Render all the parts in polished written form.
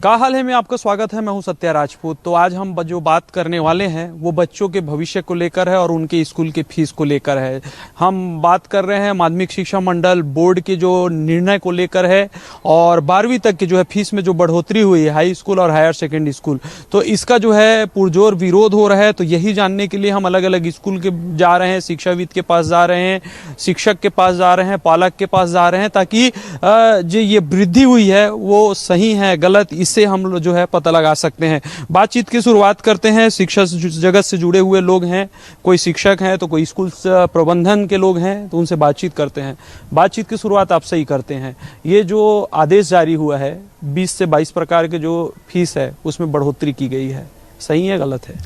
क्या हाल है, मैं आपका स्वागत है। मैं हूं सत्या राजपूत। तो आज हम जो बात करने वाले हैं वो बच्चों के भविष्य को लेकर है और उनके स्कूल के फीस को लेकर है। हम बात कर रहे हैं माध्यमिक शिक्षा मंडल बोर्ड के जो निर्णय को लेकर है और 12वीं तक की जो है फीस में जो बढ़ोतरी हुई है हाई स्कूल और हायर सेकेंडरी स्कूल, तो इसका जो है पुरजोर विरोध हो रहा है। तो यही जानने के लिए हम अलग अलग स्कूल के जा रहे हैं, शिक्षाविद के पास जा रहे हैं, शिक्षक के पास जा रहे हैं, पालक के पास जा रहे हैं, ताकि जो ये वृद्धि हुई है वो सही है गलत, इससे हम लोग जो है पता लगा सकते हैं। बातचीत की शुरुआत करते हैं। शिक्षा जगत से जुड़े हुए लोग हैं, कोई शिक्षक हैं तो कोई स्कूल प्रबंधन के लोग हैं, तो उनसे बातचीत करते हैं। बातचीत की शुरुआत आप सही करते हैं। ये जो आदेश जारी हुआ है 20 से 22 प्रकार के जो फीस है उसमें बढ़ोतरी की गई है, सही है गलत है?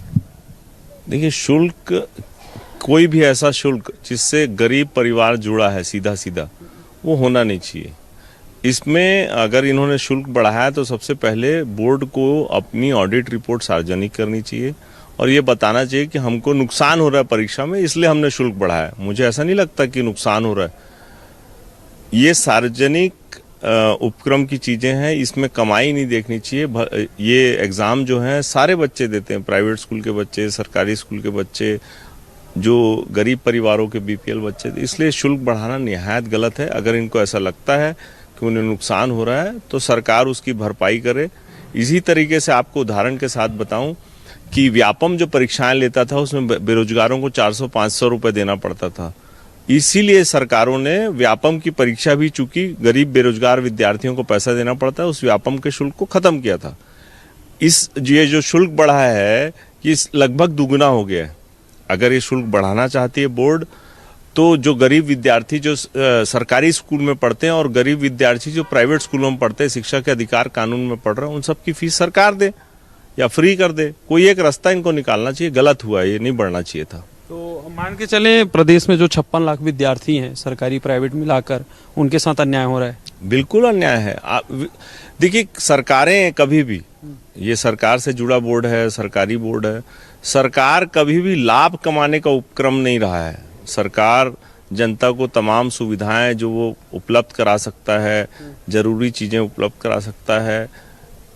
देखिए, शुल्क, कोई भी ऐसा शुल्क जिससे गरीब परिवार जुड़ा है सीधा सीधा, वो होना नहीं चाहिए। इसमें अगर इन्होंने शुल्क बढ़ाया तो सबसे पहले बोर्ड को अपनी ऑडिट रिपोर्ट सार्वजनिक करनी चाहिए और ये बताना चाहिए कि हमको नुकसान हो रहा है परीक्षा में, इसलिए हमने शुल्क बढ़ाया। मुझे ऐसा नहीं लगता कि नुकसान हो रहा है। ये सार्वजनिक उपक्रम की चीजें हैं, इसमें कमाई नहीं देखनी चाहिए। ये एग्जाम जो है सारे बच्चे देते हैं, प्राइवेट स्कूल के बच्चे, सरकारी स्कूल के बच्चे, जो गरीब परिवारों के बीपीएल बच्चे, इसलिए शुल्क बढ़ाना निहायत गलत है। अगर इनको ऐसा लगता है कि उन्हें नुकसान हो रहा है तो सरकार उसकी भरपाई करे। इसी तरीके से आपको उदाहरण के साथ बताऊं कि व्यापम जो परीक्षाएं लेता था उसमें बेरोजगारों को 400-500 रुपए देना पड़ता था। इसीलिए सरकारों ने व्यापम की परीक्षा भी, चूंकि गरीब बेरोजगार विद्यार्थियों को पैसा देना पड़ता है, उस व्यापम के शुल्क को खत्म किया था। ये जो शुल्क बढ़ा है ये लगभग दुगुना हो गया है। अगर ये शुल्क बढ़ाना चाहती है बोर्ड तो जो गरीब विद्यार्थी जो सरकारी स्कूल में पढ़ते हैं और गरीब विद्यार्थी जो प्राइवेट स्कूलों में पढ़ते हैं, शिक्षा के अधिकार कानून में पढ़ रहे हैं, उन सबकी फीस सरकार दे या फ्री कर दे। कोई एक रास्ता इनको निकालना चाहिए। गलत हुआ, ये नहीं बढ़ना चाहिए था। तो मान के चलें प्रदेश में जो 56 लाख विद्यार्थी हैं सरकारी प्राइवेट मिलाकर, उनके साथ अन्याय हो रहा है? बिल्कुल अन्याय है। देखिए, सरकारें कभी भी, ये सरकार से जुड़ा बोर्ड है, सरकारी बोर्ड है, सरकार कभी भी लाभ कमाने का उपक्रम नहीं रहा है। सरकार जनता को तमाम सुविधाएं जो वो उपलब्ध करा सकता है, जरूरी चीजें उपलब्ध करा सकता है,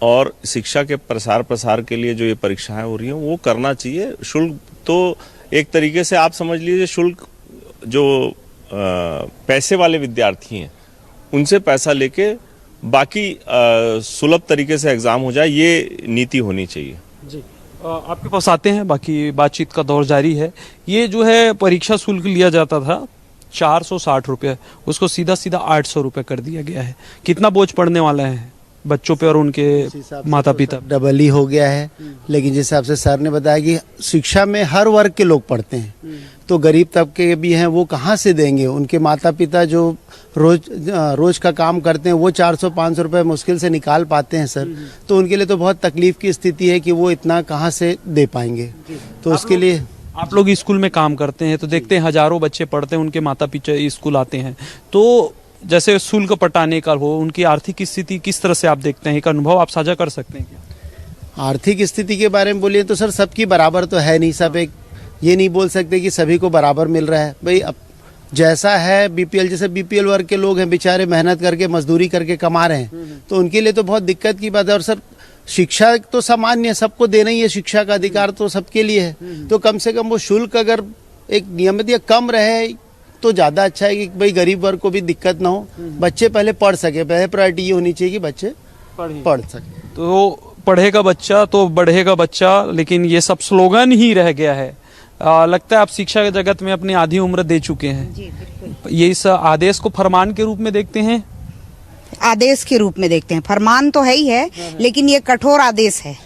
और शिक्षा के प्रसार के लिए जो ये परीक्षाएं हो रही हैं वो करना चाहिए। शुल्क तो एक तरीके से आप समझ लीजिए, शुल्क जो पैसे वाले विद्यार्थी हैं उनसे पैसा लेके बाकी सुलभ तरीके से एग्जाम हो जाए, ये नीति होनी चाहिए। जी, आपके पास आते हैं, बाकी बातचीत का दौर जारी है। ये जो है परीक्षा शुल्क लिया जाता था 460 रुपये, उसको सीधा सीधा 800 रुपये कर दिया गया है। कितना बोझ पड़ने वाला है बच्चों पे और उनके माता पिता? डबल ही हो गया है। लेकिन जिस हिसाब से सर ने बताया कि शिक्षा में हर वर्ग के लोग पढ़ते हैं, तो गरीब तबके भी हैं, वो कहाँ से देंगे? उनके माता पिता जो रोज का काम करते हैं वो 400-500 रुपये मुश्किल से निकाल पाते हैं सर। तो उनके लिए तो बहुत तकलीफ की स्थिति है कि वो इतना कहाँ से दे पाएंगे। तो उसके लिए आप लोग स्कूल में काम करते हैं तो देखते हैं हजारों बच्चे पढ़ते हैं, उनके माता पिता स्कूल आते हैं, तो जैसे शुल्क पटाने का हो, उनकी आर्थिक स्थिति किस तरह से आप देखते हैं? एक अनुभव आप साझा कर सकते हैं क्या? आर्थिक स्थिति के बारे में बोलिए तो सर सबकी बराबर तो है नहीं। सब एक ये नहीं बोल सकते कि सभी को बराबर मिल रहा है। भाई अब जैसा है बीपीएल, जैसे बीपीएल वर्ग के लोग हैं बेचारे, मेहनत करके मजदूरी करके कमा रहे हैं, तो उनके लिए तो बहुत दिक्कत की बात है। और सर शिक्षा तो सामान्य है, सबको देना ही है, शिक्षा का अधिकार तो सबके लिए है। तो कम से कम वो शुल्क अगर एक नियमित या कम रहे तो ज़्यादा अच्छा है कि भाई गरीब वर्ग को भी दिक्कत ना हो, बच्चे पहले पढ़ सके। पहले प्रायोरिटी ये होनी चाहिए कि बच्चे पढ़ सके। तो पढ़ेगा बच्चा तो बढ़ेगा बच्चा, लेकिन ये सब स्लोगन ही रह गया है। लगता है आप शिक्षा के जगत में अपनी आधी उम्र दे चुके हैं। जी बिल्कुल। ये इस आदेश को फरमान के रूप में देखते हैं? आदेश के रूप में देखते हैं। फरमान तो है ही है, लेकिन ये कठोर आदेश है।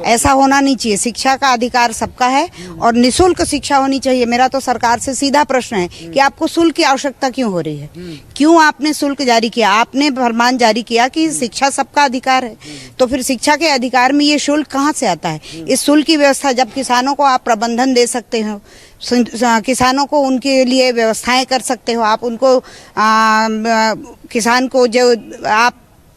ऐसा होना नहीं चाहिए। शिक्षा का अधिकार सबका है और निःशुल्क शिक्षा होनी चाहिए। मेरा तो सरकार से सीधा प्रश्न है कि आपको शुल्क की आवश्यकता क्यों हो रही है? क्यों आपने शुल्क जारी किया? आपने फरमान जारी किया कि शिक्षा सबका अधिकार है, तो फिर शिक्षा के अधिकार में ये शुल्क कहाँ से आता है? इस शुल्क की व्यवस्था जब किसानों को आप प्रबंधन दे सकते हो, किसानों को उनके लिए व्यवस्थाएं कर सकते हो, आप उनको किसान को जो आप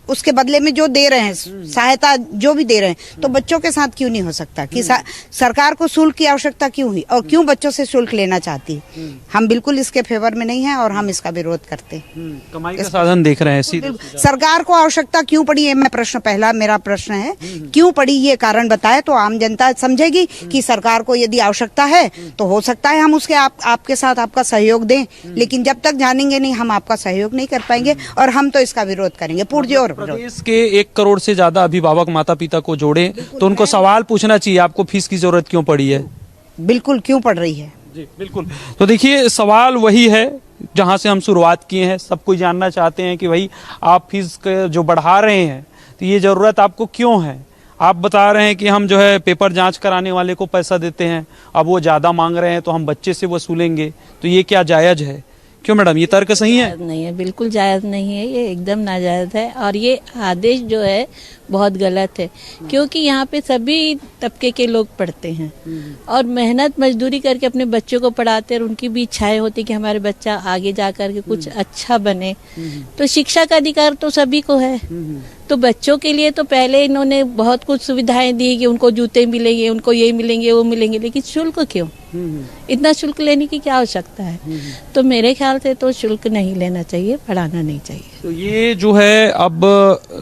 उसके बदले में जो दे रहे हैं सहायता जो भी दे रहे हैं, तो बच्चों के साथ क्यों नहीं हो सकता कि सरकार को शुल्क की आवश्यकता क्यों हुई और क्यों बच्चों से शुल्क लेना चाहती है। हम बिल्कुल इसके फेवर में नहीं है और हम इसका विरोध करते हैं। कमाई का साधन देख रहे हैं सीधे। सरकार को आवश्यकता क्यों पड़ी है, मैं पहला मेरा प्रश्न है, क्यों पड़ी ये कारण बताए तो आम जनता समझेगी कि सरकार को यदि आवश्यकता है तो हो सकता है हम उसके आपके साथ आपका सहयोग दें, लेकिन जब तक जानेंगे नहीं हम आपका सहयोग नहीं कर पाएंगे और हम तो इसका विरोध करेंगे पुरजोर। प्रदेश के 1 करोड़ से ज्यादा अभिभावक माता पिता को जोड़े तो उनको सवाल पूछना चाहिए, आपको फीस की जरूरत क्यों पड़ी है? बिल्कुल क्यों पड़ रही है जी बिल्कुल। तो देखिए सवाल वही है जहां से हम शुरुआत किए हैं। सब कुछ जानना चाहते हैं कि भाई आप फीस जो बढ़ा रहे हैं तो ये जरूरत आपको क्यों है? आप बता रहे हैं कि हम जो है पेपर जांच कराने वाले को पैसा देते हैं, अब वो ज्यादा मांग रहे हैं तो हम बच्चे से वसूलेंगे, तो ये क्या जायज है? क्यों मैडम, ये तर्क सही है? जायज नहीं है, बिल्कुल जायज नहीं है, ये एकदम नाजायज है। और ये आदेश जो है बहुत गलत है, क्योंकि यहाँ पे सभी तबके के लोग पढ़ते हैं और मेहनत मजदूरी करके अपने बच्चों को पढ़ाते हैं और उनकी भी इच्छाएं होती कि हमारे बच्चा आगे जा कर के कुछ अच्छा बने। तो शिक्षा का अधिकार तो सभी को है, तो बच्चों के लिए तो पहले इन्होंने बहुत कुछ सुविधाएं दी कि उनको जूते मिलेंगे, उनको ये मिलेंगे वो मिलेंगे, लेकिन शुल्क क्यों? इतना शुल्क लेने की क्या आवश्यकता है? तो मेरे ख्याल से तो शुल्क नहीं लेना चाहिए, पढ़ाना नहीं चाहिए। तो ये जो है अब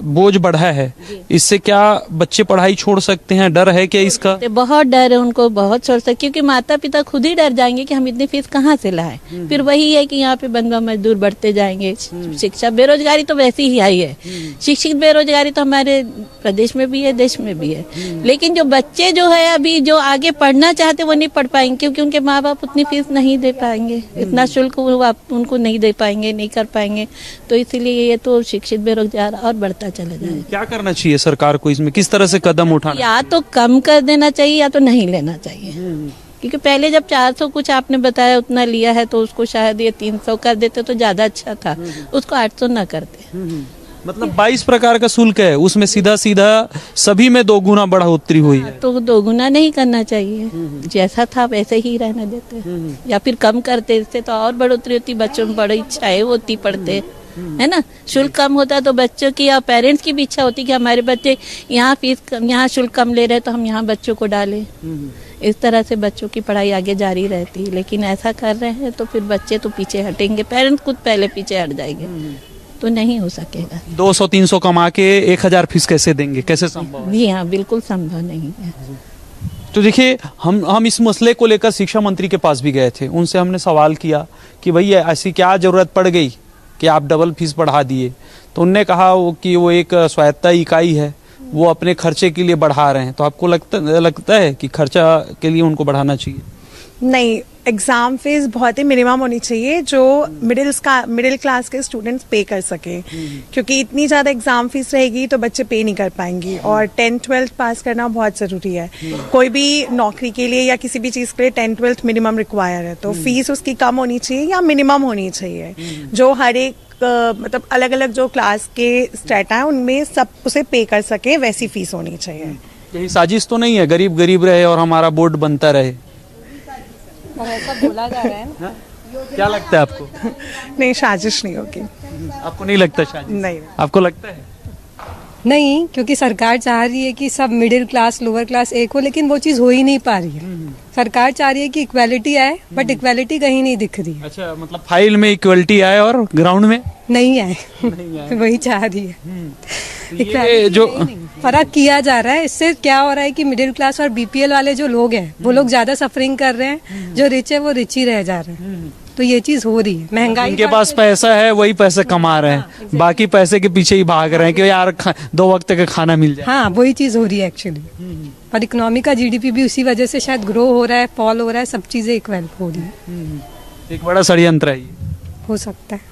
बोझ बढ़ा है, इससे क्या बच्चे पढ़ाई छोड़ सकते हैं? डर है क्या इसका? बहुत डर है उनको, बहुत छोड़ सकते, क्योंकि माता पिता खुद ही डर जाएंगे कि हम इतनी फीस कहाँ से लाए। फिर वही है कि यहाँ पे बंधुआ मजदूर बढ़ते जाएंगे, शिक्षा बेरोजगारी तो वैसे ही आई है, शिक्षित बेरोजगारी तो हमारे प्रदेश में भी है, देश में भी है। लेकिन जो बच्चे जो है अभी जो आगे पढ़ना चाहते वो नहीं पढ़ पाएंगे, क्योंकि उनके माँ बाप उतनी फीस नहीं दे पाएंगे, इतना शुल्क उनको नहीं दे पाएंगे, नहीं कर पाएंगे। तो इसीलिए ये तो शिक्षित बेरोजगार और बढ़ता चला जाएगा। क्या करना चाहिए सरकार को इसमें, किस तरह से कदम उठाना? या तो कम कर देना चाहिए या तो नहीं लेना चाहिए, क्योंकि पहले जब 400 कुछ आपने बताया उतना लिया है तो उसको शायद ये 300 कर देते तो ज्यादा अच्छा था, उसको 800 ना करते। मतलब 22 प्रकार का शुल्क है, उसमें सीधा सीधा सभी में 2 गुना बढ़ोतरी हुई है। तो 2 गुना नहीं करना चाहिए, जैसा था वैसे ही रहने देते, या फिर कम करते, इससे तो और बढ़ोतरी होती, बच्चों में बड़ी इच्छाएं होती पढ़ते, है ना। शुल्क कम होता तो बच्चों की या पेरेंट्स की भी इच्छा होती कि हमारे बच्चे यहाँ फीस यहाँ शुल्क कम ले रहे हैं तो हम यहाँ बच्चों को डालें। इस तरह से बच्चों की पढ़ाई आगे जारी रहती, लेकिन ऐसा कर रहे हैं तो फिर बच्चे तो पीछे हटेंगे, पेरेंट्स खुद पहले पीछे हट जाएंगे, तो नहीं हो सकेगा। 200-300 कमा के 1000 फीस कैसे देंगे, कैसे संभव है? जी हाँ, बिल्कुल संभव नहीं है। तो देखिए हम इस मसले को लेकर शिक्षा मंत्री के पास भी गए थे, उनसे हमने सवाल किया कि भैया ऐसी क्या जरूरत पड़ गई कि आप डबल फीस बढ़ा दिए? तो उनने कहा कि वो एक स्वायत्ता इकाई है, वो अपने खर्चे के लिए बढ़ा रहे हैं। तो आपको लगता है कि खर्चा के लिए उनको बढ़ाना चाहिए? नहीं, एग्ज़ाम फीस बहुत ही मिनिमम होनी चाहिए जो मिडिल क्लास के स्टूडेंट्स पे कर सके, क्योंकि इतनी ज़्यादा एग्ज़ाम फीस रहेगी तो बच्चे पे नहीं कर पाएंगे। और 10th-12th पास करना बहुत ज़रूरी है, कोई भी नौकरी के लिए या किसी भी चीज़ के लिए 10th-12th मिनिमम रिक्वायर है, तो फीस उसकी कम होनी चाहिए या मिनिमम होनी चाहिए, जो हर एक मतलब अलग अलग जो क्लास के स्टेट हैं उनमें सब उसे पे कर सके, वैसी फीस होनी चाहिए। यही साजिश तो नहीं है गरीब गरीब रहे और हमारा बोर्ड बनता रहे? ऐसा बोला जा रहा है ना? क्या लगता है आपको? नहीं, साजिश नहीं होगी। आपको नहीं लगता साजिश? नहीं। आपको लगता है? नहीं, क्योंकि सरकार चाह रही है कि सब मिडिल क्लास लोअर क्लास एक हो, लेकिन वो चीज़ हो ही नहीं पा रही है। सरकार चाह रही है कि इक्वालिटी आए, बट इक्वालिटी कहीं नहीं दिख रही है। अच्छा, मतलब फाइल में इक्वलिटी आए और ग्राउंड में नहीं आए, वही चाह रही है। ये जो फर्क किया जा रहा है, इससे क्या हो रहा है कि मिडिल क्लास और बीपीएल वाले जो लोग हैं वो लोग ज्यादा सफरिंग कर रहे हैं, जो रिच है वो रिच ही रह जा रहे हैं। तो ये चीज हो रही है, महंगाई इनके पास पैसा है वही पैसे कमा रहे हैं, बाकी पैसे के पीछे ही भाग रहे हैं कि यार 2 वक्त का खाना मिल जाए। हाँ, वही चीज हो रही है एक्चुअली। और इकोनॉमी का जीडीपी भी उसी वजह से शायद ग्रो हो रहा है, फॉल हो रहा है, सब चीजें इक्वल हो रही है। एक बड़ा षड्यंत्र है ये, हो सकता है।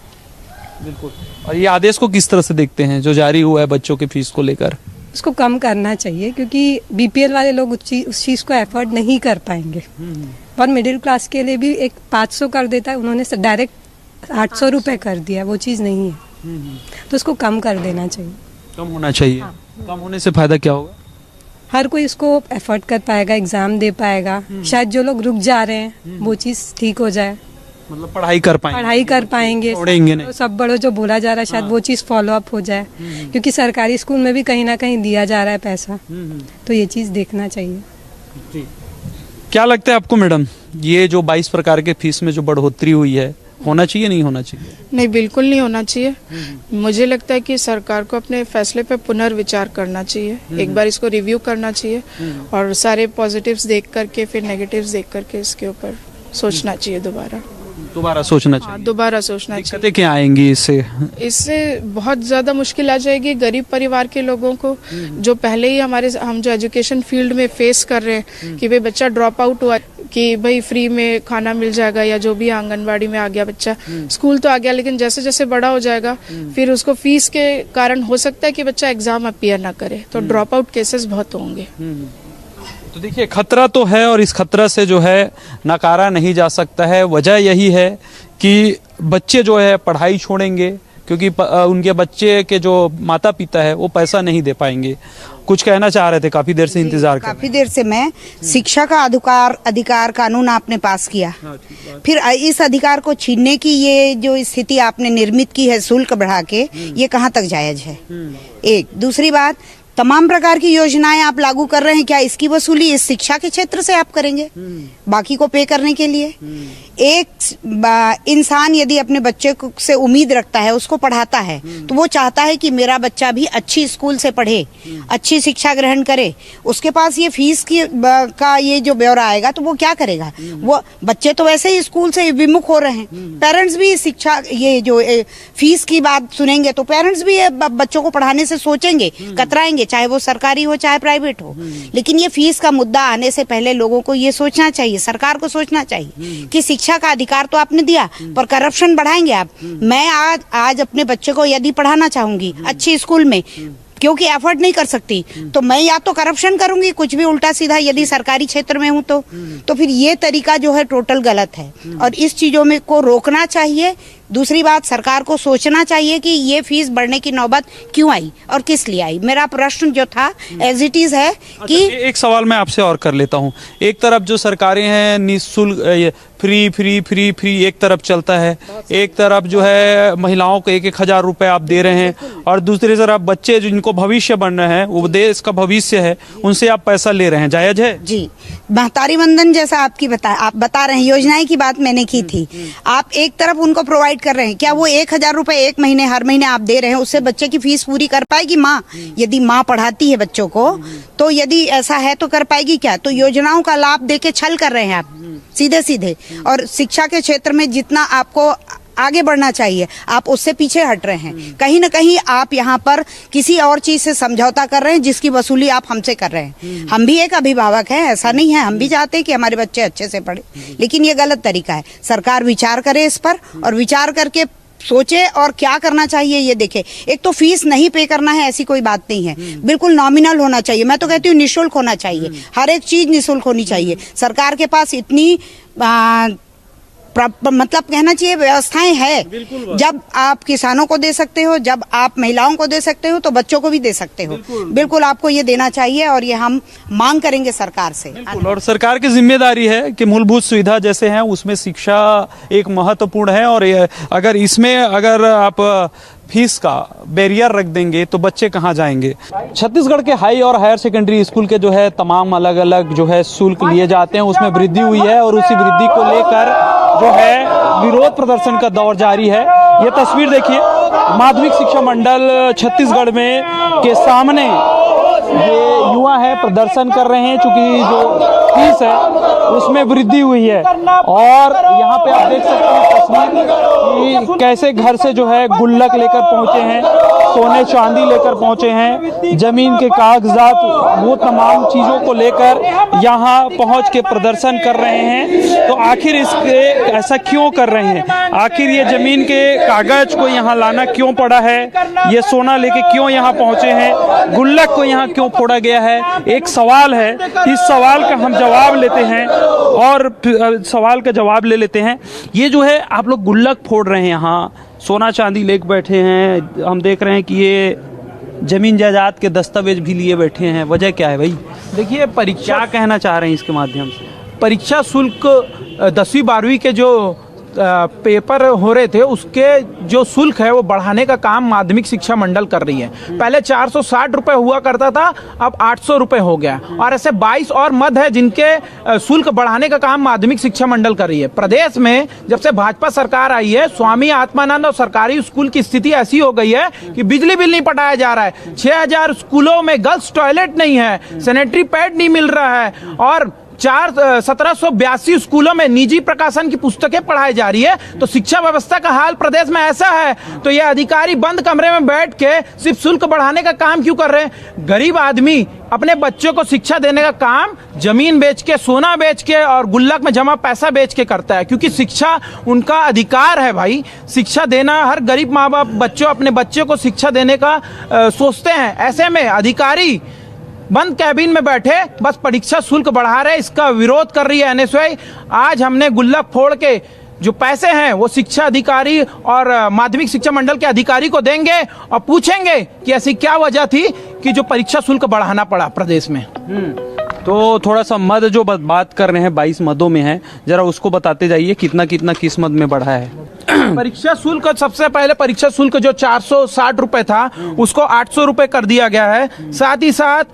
बिल्कुल। और ये आदेश को किस तरह से देखते हैं जो जारी हुआ है बच्चों की फीस को लेकर? उसको कम करना चाहिए, क्योंकि बीपीएल वाले लोग उस चीज को एफोर्ड नहीं कर पाएंगे। और मिडिल क्लास के लिए भी एक 500 कर देता है, उन्होंने डायरेक्ट 800 रुपए कर दिया, वो चीज़ नहीं है। तो उसको कम कर देना चाहिए, कम होना चाहिए। कम होने से फायदा क्या होगा? हर कोई इसको एफर्ट कर पाएगा, एग्जाम दे पाएगा, शायद जो लोग रुक जा रहे हैं वो चीज़ ठीक हो जाए। मतलब पढ़ाई कर पाएंगे, पढ़ाई कर पाएंगे, छोड़ेंगे नहीं। तो सब बड़ों जो बोला जा रहा है शायद वो चीज़ फॉलो अप हो जाए, क्योंकि सरकारी स्कूल में भी कहीं ना कहीं दिया जा रहा है पैसा, तो ये चीज़ देखना चाहिए। क्या लगता है आपको मैडम, ये जो 22 प्रकार के फीस में जो बढ़ोतरी हुई है, होना चाहिए नहीं होना चाहिए? नहीं, बिल्कुल नहीं होना चाहिए। मुझे लगता है कि सरकार को अपने फैसले पे पुनर्विचार करना चाहिए, एक बार इसको रिव्यू करना चाहिए और सारे पॉजिटिव्स देख करके फिर नेगेटिव्स देख करके इसके ऊपर सोचना चाहिए दोबारा सोचना चाहिए। दोबारा सोचना चाहिए। दिक्कतें क्या आएंगी इससे? इससे बहुत ज़्यादा मुश्किल आ जाएगी गरीब परिवार के लोगों को, जो पहले ही हम जो एजुकेशन फील्ड में फेस कर रहे हैं कि भाई बच्चा ड्रॉप आउट हुआ कि भाई फ्री में खाना मिल जाएगा या जो भी आंगनबाड़ी में आ गया बच्चा, स्कूल तो आ गया, लेकिन जैसे जैसे बड़ा हो जाएगा फिर उसको फीस के कारण हो सकता है कि बच्चा एग्जाम अपीयर ना करे, तो ड्रॉप आउट केसेस बहुत होंगे। तो देखिए, खतरा तो है और इस खतरा से जो है नकारा नहीं जा सकता है। वजह यही है कि बच्चे जो है पढ़ाई छोड़ेंगे, क्योंकि उनके बच्चे के जो माता पिता है वो पैसा नहीं दे पाएंगे। कुछ कहना चाह रहे थे, काफी देर से इंतजार कर काफी देर से मैं शिक्षा का अधिकार कानून आपने पास किया, फिर इस अधिकार को छीनने की ये जो स्थिति आपने निर्मित की है शुल्क बढ़ा के, ये कहाँ तक जायज है? एक दूसरी बात, तमाम प्रकार की योजनाएं आप लागू कर रहे हैं, क्या इसकी वसूली इस शिक्षा के क्षेत्र से आप करेंगे बाकी को पे करने के लिए? एक इंसान यदि अपने बच्चे से उम्मीद रखता है, उसको पढ़ाता है, तो वो चाहता है कि मेरा बच्चा भी अच्छी स्कूल से पढ़े, अच्छी शिक्षा ग्रहण करे। उसके पास ये फीस का ये जो ब्यौरा आएगा तो वो क्या करेगा? वो बच्चे तो वैसे ही स्कूल से विमुख हो रहे हैं, पेरेंट्स भी शिक्षा ये जो फीस की बात सुनेंगे तो पेरेंट्स भी बच्चों को पढ़ाने से सोचेंगे, कतराएंगे, चाहे वो सरकारी हो चाहे प्राइवेट हो। लेकिन ये फीस का मुद्दा आने से पहले लोगों को ये सोचना चाहिए, सरकार को सोचना चाहिए कि शिक्षा का अधिकार तो आपने दिया, पर करप्शन बढ़ाएंगे आप। मैं आज अपने बच्चे को यदि पढ़ाना चाहूंगी अच्छी स्कूल में, क्योंकि एफर्ट नहीं कर सकती, तो मैं या तो करप्शन करूंगी, कुछ भी उल्टा सीधा, यदि सरकारी क्षेत्र में हूं तो फिर ये तरीका जो है टोटल गलत है और इस चीजों में को रोकना चाहिए। दूसरी बात, सरकार को सोचना चाहिए कि ये फीस बढ़ने की नौबत क्यों आई और किस लिए आई। मेरा प्रश्न जो था एज इट इज है कि एक सवाल मैं आपसे और कर लेता हूँ। एक तरफ जो सरकारें हैं निःशुल्क फ्री फ्री फ्री फ्री एक तरफ चलता है, एक तरफ जो है महिलाओं को 1,000 रुपए आप दे रहे हैं, और दूसरी तरफ बच्चे जिनको भविष्य बन रहे हैं, वो देश का भविष्य है, उनसे आप पैसा ले रहे हैं। जायज है? जी, महतारी वंदन जैसा आप बता रहे हैं, योजनाएं की बात मैंने की थी। आप एक तरफ उनको प्रोवाइड कर रहे हैं, क्या वो 1,000 रुपए एक महीने हर महीने आप दे रहे हैं, उससे बच्चे की फीस पूरी कर पाएगी माँ? यदि माँ पढ़ाती है बच्चों को, तो यदि ऐसा है तो कर पाएगी क्या? तो योजनाओं का लाभ देके छल कर रहे हैं आप सीधे सीधे, और शिक्षा के क्षेत्र में जितना आपको आगे बढ़ना चाहिए आप उससे पीछे हट रहे हैं। कहीं ना कहीं आप यहाँ पर किसी और चीज से समझौता कर रहे हैं जिसकी वसूली आप हमसे कर रहे हैं। हम भी एक अभिभावक हैं, ऐसा नहीं है, हम भी चाहते हैं कि हमारे बच्चे अच्छे से पढ़े, लेकिन ये गलत तरीका है। सरकार विचार करे इस पर और विचार करके सोचे और क्या करना चाहिए ये देखे। एक तो फीस नहीं पे करना है ऐसी कोई बात नहीं है, बिल्कुल नॉमिनल होना चाहिए। मैं तो कहती हूँ निःशुल्क होना चाहिए, हर एक चीज निःशुल्क होनी चाहिए। सरकार के पास इतनी मतलब कहना चाहिए व्यवस्थाएं है, जब आप किसानों को दे सकते हो, जब आप महिलाओं को दे सकते हो, तो बच्चों को भी दे सकते हो। बिल्कुल आपको ये देना चाहिए और ये हम मांग करेंगे सरकार से। और सरकार की जिम्मेदारी है कि मूलभूत सुविधा जैसे हैं उसमें शिक्षा एक महत्वपूर्ण है, और अगर इसमें अगर आप फीस का बैरियर रख देंगे तो बच्चे कहाँ जाएंगे। छत्तीसगढ़ के हाई और हायर सेकेंडरी स्कूल के जो है तमाम अलग अलग जो है शुल्क लिए जाते हैं, उसमें वृद्धि हुई है और उसी वृद्धि को लेकर जो है विरोध प्रदर्शन का दौर जारी है। ये तस्वीर देखिए, माध्यमिक शिक्षा मंडल छत्तीसगढ़ में के सामने ये युवा है प्रदर्शन कर रहे हैं, चूंकि जो फीस है उसमें वृद्धि हुई है। और यहाँ पे आप देख सकते हैं तस्वीर कि कैसे घर से जो है गुल्लक लेकर पहुंचे हैं, सोने चांदी लेकर पहुंचे हैं, जमीन के कागजात, वो तमाम चीजों को लेकर यहाँ पहुंच के प्रदर्शन कर रहे हैं। तो आखिर इसके ऐसा क्यों कर रहे हैं? आखिर ये जमीन के कागज को यहाँ लाना क्यों पड़ा है? ये सोना लेके क्यों यहाँ पहुंचे हैं? गुल्लक को यहाँ क्यों फोड़ा गया है? एक सवाल है, इस सवाल का हम जवाब लेते हैं और सवाल का जवाब ले लेते हैं। ये जो है आप लोग गुल्लक फोड़ रहे हैं, यहाँ सोना चांदी लेके बैठे हैं, हम देख रहे हैं कि ये जमीन जायदाद के दस्तावेज भी लिए बैठे हैं। वजह क्या है भाई? देखिए, परीक्षा कहना चाह रहे हैं इसके माध्यम से, परीक्षा शुल्क 10वीं 12वीं के जो पेपर हो रहे थे उसके जो शुल्क है वो बढ़ाने का काम माध्यमिक शिक्षा मंडल कर रही है। पहले 460 रुपए हुआ करता था, अब 800 रुपए हो गया, और ऐसे 22 और मद है जिनके शुल्क बढ़ाने का काम माध्यमिक शिक्षा मंडल कर रही है। प्रदेश में जब से भाजपा सरकार आई है, स्वामी आत्मानंद और सरकारी स्कूल की स्थिति ऐसी हो गई है कि बिजली बिल नहीं पटाया जा रहा है, 6000 स्कूलों में गर्ल्स टॉयलेट नहीं है, सैनिटरी पैड नहीं मिल रहा है, और 1782 स्कूलों में निजी प्रकाशन की पुस्तकें पढ़ाई जा रही है। तो शिक्षा व्यवस्था का हाल प्रदेश में ऐसा है, तो ये अधिकारी बंद कमरे में बैठ के सिर्फ शुल्क बढ़ाने का काम क्यों कर रहे हैं? गरीब आदमी अपने बच्चों को शिक्षा देने का काम जमीन बेच के, सोना बेच के और गुल्लक में जमा पैसा बेच के करता है, क्योंकि शिक्षा उनका अधिकार है भाई। शिक्षा देना, हर गरीब माँ बाप अपने बच्चों को शिक्षा देने का सोचते हैं। ऐसे में अधिकारी बंद कैबिन में बैठे बस परीक्षा शुल्क बढ़ा रहे, इसका विरोध कर रही है एनएसयूआई। आज हमने गुल्लक फोड़ के जो पैसे हैं वो शिक्षा अधिकारी और माध्यमिक शिक्षा मंडल के अधिकारी को देंगे और पूछेंगे कि ऐसी क्या वजह थी कि जो परीक्षा शुल्क बढ़ाना पड़ा प्रदेश में। तो थोड़ा सा मद जो बात कर रहे हैं 22 मदों में है, जरा उसको बताते जाइए कितना कितना किस मद में बढ़ा है। परीक्षा शुल्क, सबसे पहले परीक्षा शुल्क जो 460 रुपए था उसको 800 रुपए कर दिया गया है। साथ ही साथ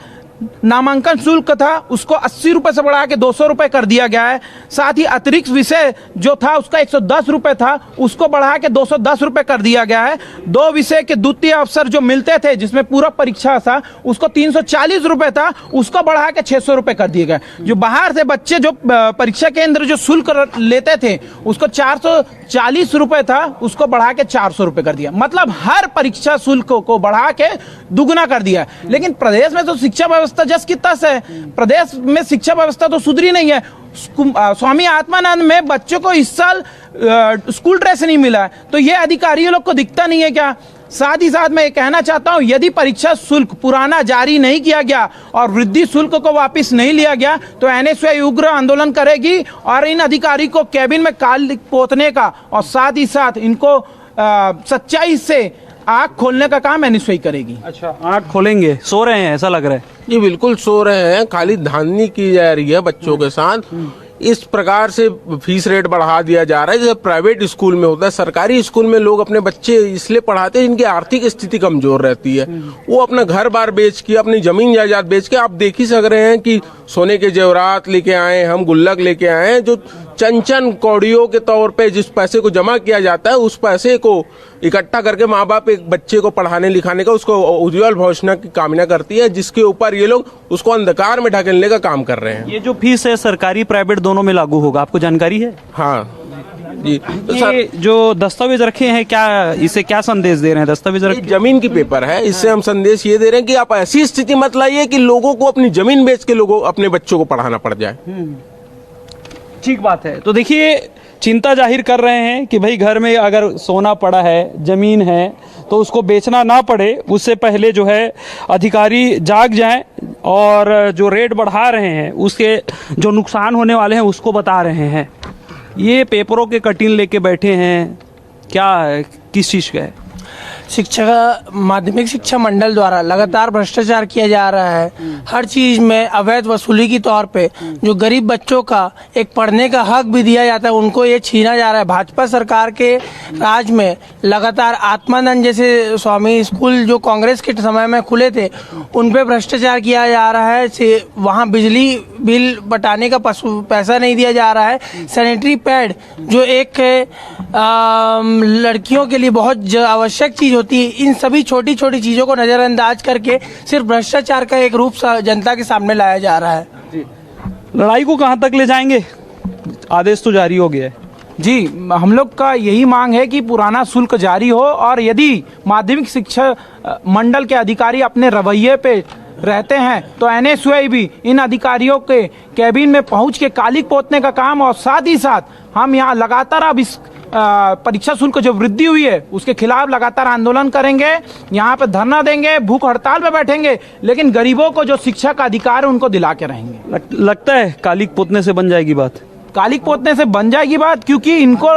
नामांकन शुल्क था उसको 80 रुपए से बढ़ा के 200 रुपए कर दिया गया है। साथ ही अतिरिक्त विषय जो था उसका 110 रुपए था, उसको बढ़ा के 210 रुपए कर दिया गया है। 2 विषय के द्वितीय अवसर जो मिलते थे जिसमें पूरा परीक्षा था उसको 340 रुपए था, उसको बढ़ा के 600 रुपए कर दिए गए। जो बाहर से बच्चे जो परीक्षा केंद्र जो शुल्क लेते थे उसको 440 रुपए था, उसको बढ़ा के 400 रुपए कर दिया। मतलब हर परीक्षा शुल्क को बढ़ा के दुगना कर दिया। लेकिन प्रदेश में तो शिक्षा व्यवस्था जस की तस है, प्रदेश में शिक्षा व्यवस्था तो सुधरी नहीं है। स्वामी आत्मानंद में बच्चों को इस साल स्कूल ड्रेस नहीं मिला है, तो ये अधिकारियों लोग को दिखता नहीं है क्या? साथ ही साथ मैं ये कहना चाहता हूं, यदि परीक्षा शुल्क पुराना जारी नहीं किया गया और वृद्धि शुल्क को वापस नहीं लिया गया तो एनएसयूआई उग्र आंदोलन करेगी और इन अधिकारी को कैबिन में काल पोतने का और साथ ही साथ इनको सच्चाई से आंख खोलने का काम एनएसयूआई करेगी। अच्छा, आंख खोलेंगे? सो रहे हैं ऐसा लग रहा है। जी बिल्कुल सो रहे हैं, खाली धांधली की जा रही है बच्चों के साथ। इस प्रकार से फीस रेट बढ़ा दिया जा रहा है जैसे प्राइवेट स्कूल में होता है। सरकारी स्कूल में लोग अपने बच्चे इसलिए पढ़ाते हैं जिनकी आर्थिक स्थिति कमजोर रहती है। वो अपना घर बार बेच के, अपनी जमीन जायदाद बेच के, आप देख ही सक रहे हैं कि सोने के जेवरात लेके आए, हम गुल्लक लेके आए हैं, जो चंचन कौड़ियों के तौर पे जिस पैसे को जमा किया जाता है उस पैसे को इकट्ठा करके माँ बाप एक बच्चे को पढ़ाने लिखाने का, उसको उज्जवल भविष्य की कामना करती है, जिसके ऊपर ये लोग उसको अंधकार में ढकेलने का काम कर रहे हैं। ये जो फीस है सरकारी प्राइवेट दोनों में लागू होगा, आपको जानकारी है? हाँ जी। तो ये जो दस्तावेज रखे हैं, क्या इसे क्या संदेश दे रहे हैं? दस्तावेज रखे जमीन की पेपर है, इससे हम संदेश ये दे रहे हैं कि आप ऐसी स्थिति मत लाइए कि लोगों को अपनी जमीन बेच के लोगों अपने बच्चों को पढ़ाना पड़ जाए। ठीक बात है। तो देखिए, चिंता जाहिर कर रहे हैं कि भाई घर में अगर सोना पड़ा है, जमीन है, तो उसको बेचना ना पड़े, उससे पहले जो है अधिकारी जाग जाएं और जो रेट बढ़ा रहे हैं उसके जो नुकसान होने वाले हैं उसको बता रहे हैं। ये पेपरों के कटिंग लेके बैठे हैं, क्या किस चीज़ का है? शिक्षा माध्यमिक शिक्षा मंडल द्वारा लगातार भ्रष्टाचार किया जा रहा है। हर चीज में अवैध वसूली के तौर पे जो गरीब बच्चों का एक पढ़ने का हक भी दिया जाता है उनको ये छीना जा रहा है। भाजपा सरकार के राज में लगातार आत्मानंद जैसे स्वामी स्कूल जो कांग्रेस के समय में खुले थे उन पे भ्रष्टाचार किया जा रहा है। वहाँ बिजली बिल बटाने का पैसा नहीं दिया जा रहा है। सैनिटरी पैड जो एक लड़कियों के लिए बहुत आवश्यक चीज होती है, इन सभी छोटी छोटी चीजों को नजरअंदाज करके सिर्फ भ्रष्टाचार का एक रूप जनता के सामने लाया जा रहा है। लड़ाई को कहां तक ले जाएंगे? आदेश तो जारी हो गया है। जी, हम लोग का यही मांग है कि पुराना शुल्क जारी हो और यदि माध्यमिक शिक्षा मंडल के अधिकारी अपने रवैये पे रहते हैं तो एनएसयूआई भी इन अधिकारियों के कैबिन में पहुंच के कालिक पोतने का काम और साथ ही साथ हम यहाँ लगातार अब इस परीक्षा शुल्क जो वृद्धि हुई है उसके खिलाफ लगातार आंदोलन करेंगे, यहाँ पे धरना देंगे, भूख हड़ताल पे बैठेंगे, लेकिन गरीबों को जो शिक्षा का अधिकार है उनको दिला के रहेंगे। लगता है कालिक पोतने से बन जाएगी बात? कालिक पोतने से बन जाएगी बात, क्योंकि इनको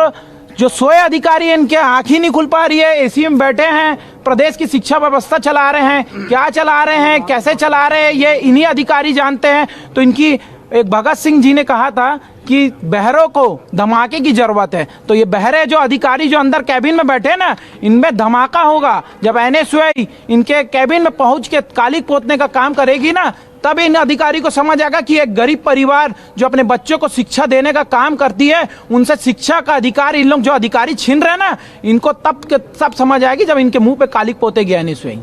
जो सोए अधिकारी हैं इनके आंख ही नहीं खुल पा रही है। एसी में बैठे हैं, प्रदेश की शिक्षा व्यवस्था चला रहे हैं, क्या चला रहे हैं, कैसे चला रहे हैं, ये इन्हीं अधिकारी जानते हैं। तो इनकी एक भगत सिंह जी ने कहा था कि बहरों को धमाके की जरूरत है, तो ये बहरे जो अधिकारी जो अंदर कैबिन में बैठे ना, इनमें धमाका होगा। जब एनएसयूआई इनके कैबिन में पहुंच के काली पोतने का काम करेगी ना, तब इन अधिकारी को समझ आएगा कि एक गरीब परिवार जो अपने बच्चों को शिक्षा देने का काम करती है, उनसे शिक्षा का अधिकार इन लोग जो अधिकारी छीन रहे हैं ना, इनको तब समझ आएगी जब इनके मुंह पे काली पोतेगी एनएसयूआई।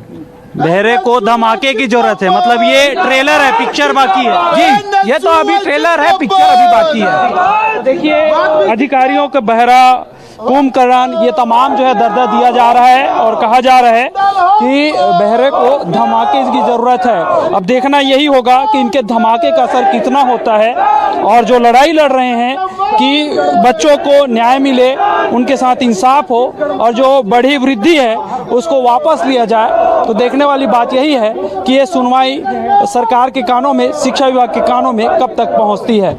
बहरे को धमाके की जरूरत है, मतलब ये ट्रेलर है, पिक्चर बाकी है। जी, ये तो अभी ट्रेलर है, पिक्चर अभी बाकी है। देखिए अधिकारियों के बहरा कुंभकर्ण ये तमाम जो है दर्जा दिया जा रहा है और कहा जा रहा है कि बहरे को धमाके की जरूरत है। अब देखना यही होगा कि इनके धमाके का असर कितना होता है, और जो लड़ाई लड़ रहे हैं कि बच्चों को न्याय मिले, उनके साथ इंसाफ हो और जो बढ़ी वृद्धि है उसको वापस लिया जाए। तो देखने वाली बात यही है कि ये सुनवाई सरकार के कानों में, शिक्षा विभाग के कानों में कब तक पहुंचती है।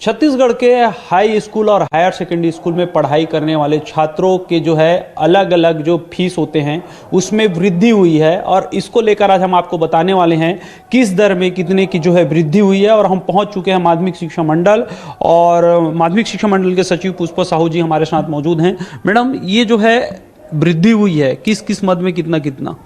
छत्तीसगढ़ के हाई स्कूल और हायर सेकेंडरी स्कूल में पढ़ाई करने वाले छात्रों के जो है अलग अलग जो फीस होते हैं उसमें वृद्धि हुई है, और इसको लेकर आज हम आपको बताने वाले हैं किस दर में कितने की जो है वृद्धि हुई है। और हम पहुंच चुके हैं माध्यमिक शिक्षा मंडल, और माध्यमिक शिक्षा मंडल के सचिव पुष्पा साहू जी हमारे साथ मौजूद हैं। मैडम, ये जो है वृद्धि हुई है किस किस मद में कितना कितना?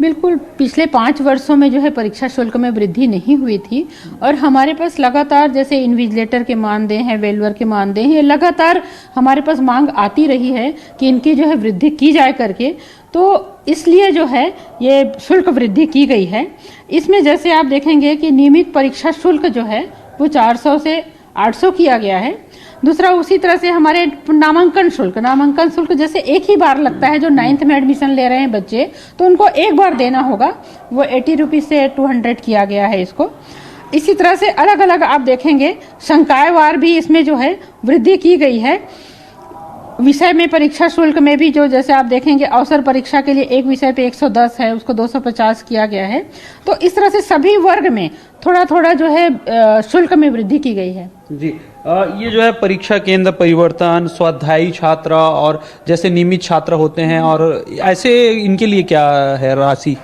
बिल्कुल, पिछले 5 वर्षों में जो है परीक्षा शुल्क में वृद्धि नहीं हुई थी, और हमारे पास लगातार जैसे इन्विजिलेटर के मानदेय हैं, वेलवर के मानदेय हैं, लगातार हमारे पास मांग आती रही है कि इनकी जो है वृद्धि की जाए करके। तो इसलिए जो है ये शुल्क वृद्धि की गई है। इसमें जैसे आप देखेंगे कि नियमित परीक्षा शुल्क जो है वो 400 से 800 किया गया है। दूसरा, उसी तरह से हमारे नामांकन शुल्क जैसे एक ही बार लगता है। जो 9th में एडमिशन ले रहे हैं बच्चे, तो उनको एक बार देना होगा, वो 80 रुपीज से 200 किया गया है इसको। इसी तरह से अलग अलग आप देखेंगे संकायवार भी इसमें जो है वृद्धि की गई है। विषय में परीक्षा शुल्क में भी जो जैसे आप देखेंगे अवसर परीक्षा के लिए एक विषय पे 110 है, उसको 250 किया गया है। तो इस तरह से सभी वर्ग में थोड़ा थोड़ा जो है शुल्क में वृद्धि की गई है। जी, ये जो है परीक्षा केंद्र परिवर्तन, स्वाध्यायी छात्र और जैसे नियमित छात्र होते हैं, और ऐसे इनके लिए क्या है राशि?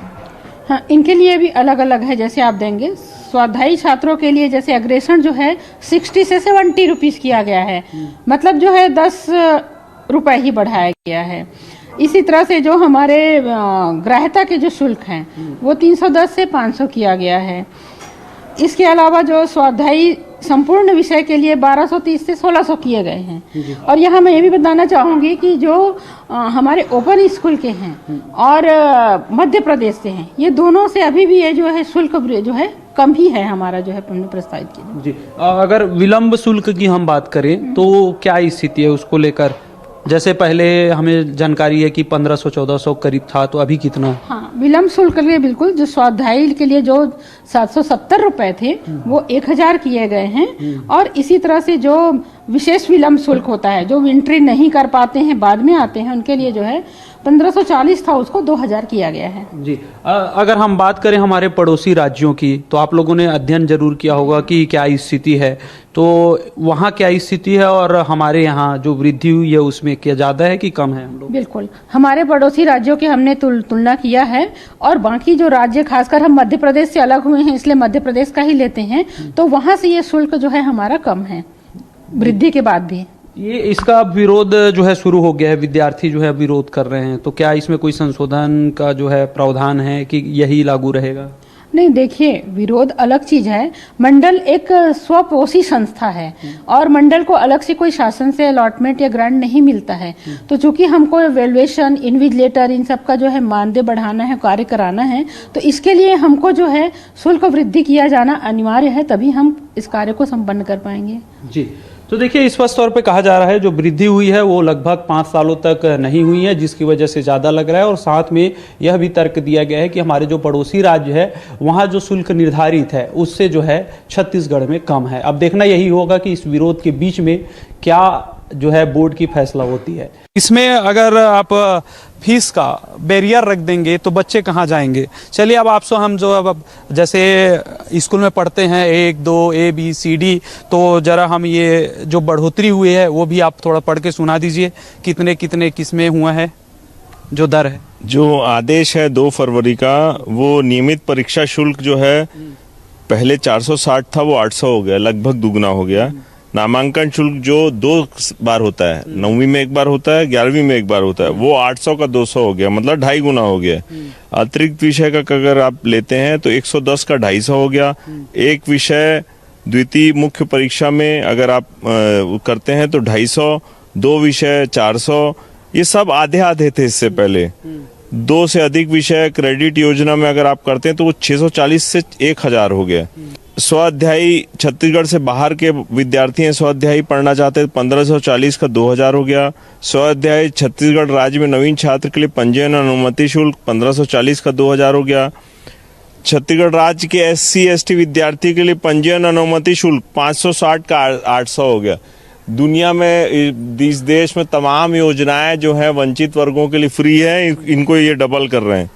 हाँ, इनके लिए भी अलग अलग है। जैसे आप देंगे स्वाध्यायी छात्रों के लिए जैसे अग्रेषण जो है 60 से 70 रुपीज किया गया है, मतलब जो है 10 रुपए ही बढ़ाया गया है। इसी तरह से जो हमारे ग्राह्यता के जो शुल्क हैं वो 310 से 500 किया गया है। इसके अलावा जो स्वाध्यायी संपूर्ण विषय के लिए 1230 से 1600 किए गए हैं। और यहाँ मैं ये भी बताना चाहूँगी कि जो हमारे ओपन स्कूल के हैं और मध्य प्रदेश से हैं, ये दोनों से अभी भी ये जो है शुल्क जो है कम ही है हमारा जो है प्रस्तावित किया। जी, अगर विलंब शुल्क की हम बात करें तो क्या स्थिति है उसको लेकर? जैसे पहले हमें जानकारी है कि 1500-1400 करीब था, तो अभी कितना? हाँ, विलम्ब शुल्क के लिए बिल्कुल जो स्वाध्यायी के लिए जो 770 रुपए थे वो 1000 किए गए हैं। और इसी तरह से जो विशेष विलम्ब शुल्क होता है, जो एंट्री नहीं कर पाते हैं, बाद में आते हैं, उनके लिए जो है 1540 था, उसको 2000 किया गया है। जी, अगर हम बात करें हमारे पड़ोसी राज्यों की, तो आप लोगों ने अध्ययन जरूर किया होगा कि क्या स्थिति है, तो वहाँ क्या स्थिति है और हमारे यहाँ जो वृद्धि हुई है उसमें क्या ज्यादा है कि कम है? हम लोग बिल्कुल हमारे पड़ोसी राज्यों की हमने तुलना किया है, और बाकी जो राज्य, खासकर हम मध्य प्रदेश से अलग हुए हैं इसलिए मध्य प्रदेश का ही लेते हैं, तो वहाँ से ये शुल्क जो है हमारा कम है वृद्धि के बाद भी। ये इसका विरोध जो है शुरू हो गया है, विद्यार्थी जो है विरोध कर रहे हैं, तो क्या इसमें कोई संशोधन का जो है प्रावधान है कि यही लागू रहेगा? नहीं, देखिए, विरोध अलग चीज है। मंडल एक स्वपोषी संस्था है और मंडल को अलग से कोई शासन से अलॉटमेंट या ग्रांट नहीं मिलता है। तो चूंकि हमको एवेल्युएशन, इन्विजिलेटर, इन सब का जो है मानदेय बढ़ाना है, कार्य कराना है, तो इसके लिए हमको जो है शुल्क वृद्धि किया जाना अनिवार्य है, तभी हम इस कार्य को संपन्न कर पाएंगे। जी, तो देखिए स्पष्ट तौर पे कहा जा रहा है जो वृद्धि हुई है वो लगभग 5 सालों तक नहीं हुई है, जिसकी वजह से ज़्यादा लग रहा है। और साथ में यह भी तर्क दिया गया है कि हमारे जो पड़ोसी राज्य है वहाँ जो शुल्क निर्धारित है उससे जो है छत्तीसगढ़ में कम है। अब देखना यही होगा कि इस विरोध के बीच में क्या जो है बोर्ड की फैसला होती है। इसमें अगर आप फीस का बैरियर रख देंगे तो बच्चे कहाँ जाएंगे? चलिए अब आपसे हम जो अब जैसे स्कूल में पढ़ते हैं 1, 2, ABCD, तो जरा हम ये जो बढ़ोतरी हुई है वो भी आप थोड़ा पढ़ के सुना दीजिए, कितने कितने किसमें हुआ है जो दर है। जो आदेश है 2 फरवरी का, वो नियमित परीक्षा शुल्क जो है पहले 460 था वो 800 हो गया, लगभग दुगना हो गया। नामांकन शुल्क जो 2 बार होता है, 9वीं में एक बार होता है, 11वीं में एक बार होता है, वो 800 का 200 हो गया, मतलब 2.5 गुना हो गया। अतिरिक्त विषय का अगर आप लेते हैं तो 110 का 250 हो गया। एक विषय द्वितीय मुख्य परीक्षा में अगर आप करते हैं तो 250, 2 विषय 400, ये सब आधे आधे थे इससे पहले। 2 से अधिक विषय क्रेडिट योजना में अगर आप करते हैं तो वो 640 से 1000 हो गया। स्वाध्यायी छत्तीसगढ़ से बाहर के विद्यार्थी हैं, स्वाध्यायी पढ़ना चाहते हैं, 1540 का 2000 हो गया। स्वाध्यायी छत्तीसगढ़ राज्य में नवीन छात्र के लिए पंजीयन अनुमति शुल्क 1540 का 2000 हो गया। छत्तीसगढ़ राज्य के SC ST विद्यार्थी के लिए पंजीयन अनुमति शुल्क 560 का 800 हो गया। दुनिया में इस देश में तमाम योजनाएं जो हैं वंचित वर्गों के लिए फ्री है, इनको ये डबल कर रहे हैं।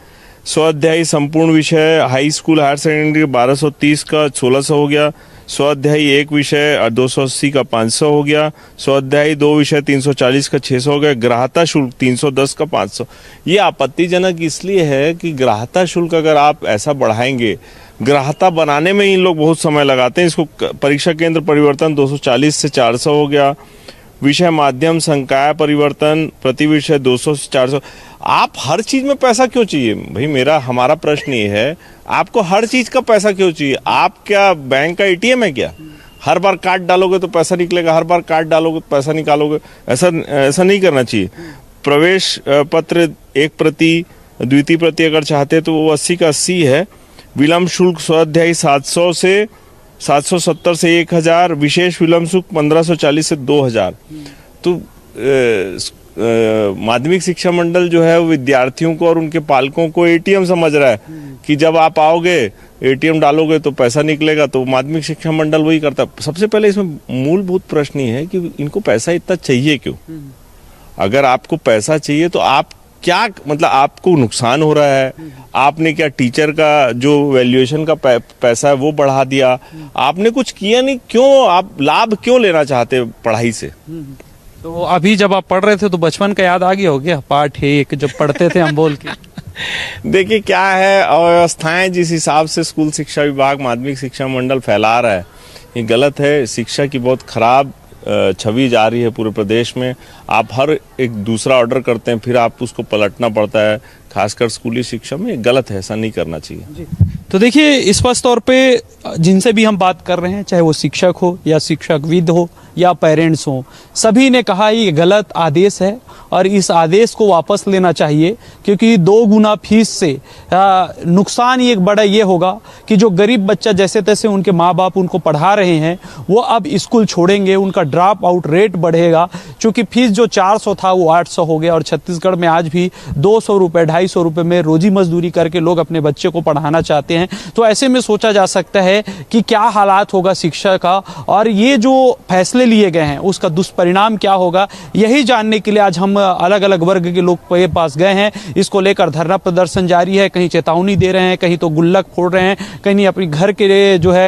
स्वाध्यायी संपूर्ण विषय हाई स्कूल हायर सेकेंडरी 1230 का 1600 हो गया। स्वाध्यायी एक विषय 280 का 500 हो गया। स्वाध्यायी 2 विषय 340 का 600 हो गया। ग्राहता शुल्क 310 का 500। ये आपत्तिजनक इसलिए है कि ग्राहता शुल्क अगर आप ऐसा बढ़ाएंगे, ग्राहता बनाने में इन लोग बहुत समय लगाते हैं। इसको परीक्षा केंद्र परिवर्तन 240 से 400 हो गया। विषय माध्यम संकाय परिवर्तन प्रति विषय 200 से 400। आप हर चीज में पैसा क्यों चाहिए भाई? हमारा प्रश्न ये है, आपको हर चीज का पैसा क्यों चाहिए? आप क्या बैंक का ATM है क्या? हर बार कार्ड डालोगे तो पैसा निकलेगा, हर बार कार्ड डालोगे तो पैसा निकालोगे? ऐसा नहीं करना चाहिए। प्रवेश पत्र 1 प्रति, द्वितीय प्रति अगर चाहते तो वो 80 का 80 है। विलम्ब शुल्क स्वाध्यायी 700 से 770 से 1000, विशेष विलम्ब शुल्क 1540 से 2000। तो माध्यमिक शिक्षा मंडल जो है वो विद्यार्थियों को और उनके पालकों को ATM समझ रहा है कि जब आप आओगे ATM डालोगे तो पैसा निकलेगा। तो माध्यमिक शिक्षा मंडल वही करता है। सबसे पहले इसमें मूलभूत प्रश्न ये है कि इनको पैसा इतना चाहिए क्यों? अगर आपको पैसा चाहिए तो आप क्या, मतलब आपको नुकसान हो रहा है? आपने क्या टीचर का जो वैल्यूएशन का पैसा है वो बढ़ा दिया? आपने कुछ किया नहीं, क्यों आप लाभ क्यों लेना चाहते पढ़ाई से? तो अभी जब आप पढ़ रहे थे तो बचपन का याद आ गया हो गया? पाठ 1 जब पढ़ते थे हम बोल के। देखिए क्या है, अव्यवस्थाएं जिस हिसाब से स्कूल शिक्षा विभाग माध्यमिक शिक्षा मंडल फैला रहा है ये गलत है। शिक्षा की बहुत खराब छवि जा रही है पूरे प्रदेश में। आप हर एक दूसरा ऑर्डर करते हैं, फिर आप उसको पलटना पड़ता है, खासकर स्कूली शिक्षा में। गलत है, ऐसा नहीं करना चाहिए। तो देखिए, स्पष्ट तौर पे जिनसे भी हम बात कर रहे हैं, चाहे वो शिक्षक हो या शिक्षकविद हो या पेरेंट्स हो, सभी ने कहा ये गलत आदेश है और इस आदेश को वापस लेना चाहिए, क्योंकि 2 गुना फीस से नुकसान ये एक बड़ा ये होगा कि जो गरीब बच्चा जैसे तैसे उनके माँ बाप उनको पढ़ा रहे हैं वो अब स्कूल छोड़ेंगे, उनका ड्रॉप आउट रेट बढ़ेगा। चूंकि फीस जो 400 था वो 800 हो गया और छत्तीसगढ़ में आज भी 200 रुपये 250 रुपये में रोजी मजदूरी करके लोग अपने बच्चे को पढ़ाना चाहते हैं। तो ऐसे में सोचा जा सकता है कि क्या हालात होगा शिक्षा का, और ये जो फैसले लिए गए हैं उसका दुष्परिणाम क्या होगा, यही जानने के लिए आज हम अलग अलग वर्ग के लोग के पास गए हैं। इसको लेकर धरना प्रदर्शन जारी है, कहीं चेतावनी दे रहे हैं, कहीं तो गुल्लक फोड़ रहे हैं, कहीं अपने घर के जो है